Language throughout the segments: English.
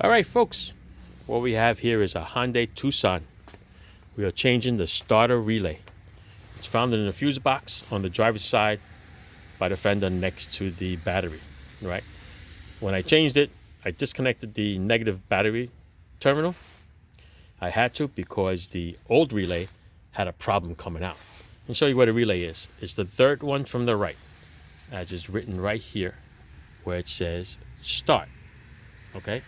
All right, folks, what we have here is a Hyundai Tucson. We are changing the starter relay. It's found in the fuse box on the driver's side by the fender next to the battery, right? When I changed it, I disconnected the negative battery terminal. I had to because the old relay had a problem coming out. I'll show you where the relay is. It's the third one from the right, as it's written right here, where it says start, okay?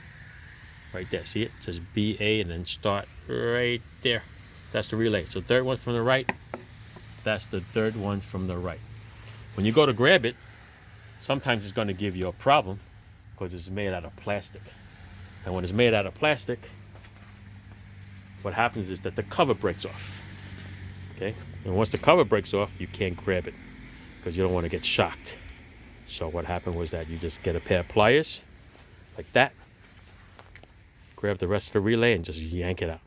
Right there, see it? It says BA and then start right there. That's the relay. So third one from the right, that's the third one from the right. When you go to grab it, sometimes it's going to give you a problem because it's made out of plastic. And when it's made out of plastic, what happens is that the cover breaks off. Okay? And once the cover breaks off, you can't grab it because you don't want to get shocked. So what happened was that you just get a pair of pliers like that, grab the rest of the relay and just yank it out.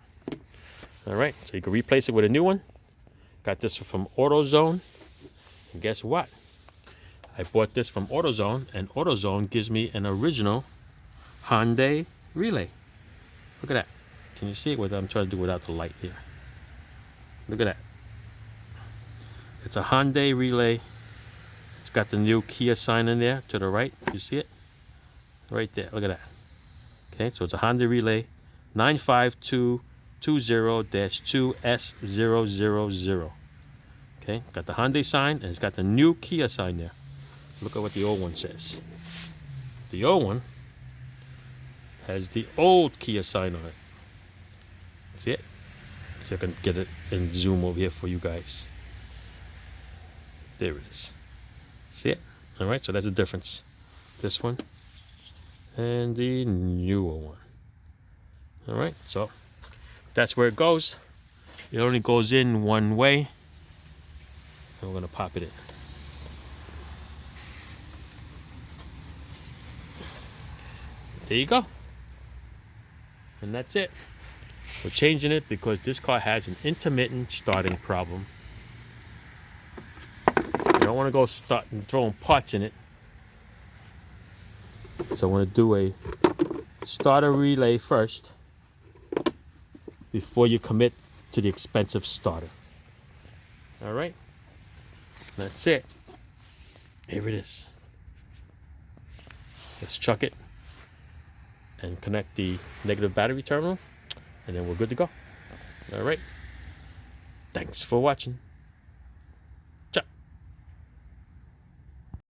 All right, so you can replace it with a new one. Got this from AutoZone. And guess what? I bought this from AutoZone, and AutoZone gives me an original Hyundai relay. Look at that. Can you see it? What I'm trying to do without the light here. Look at that. It's a Hyundai relay. It's got the new Kia sign in there to the right. You see it? Right there. Look at that. Okay, so it's a Hyundai relay 95220-2S000. Okay, got the Hyundai sign and it's got the new Kia sign there. Look at what the old one says. The old one has the old Kia sign on it. See it? See if I can get it and zoom over here for you guys. There it is. See it? All right, so that's the difference. This one and the newer one. All right, so that's where it goes. It only goes in one way. And we're gonna pop it in. There you go. And that's it. We're changing it because this car has an intermittent starting problem. You don't want to go start throwing parts in it. So I want to do a starter relay first before you commit to the expensive starter. All right, that's it. Here it is. Let's chuck it and connect the negative battery terminal, and then we're good to go. All right. Thanks for watching.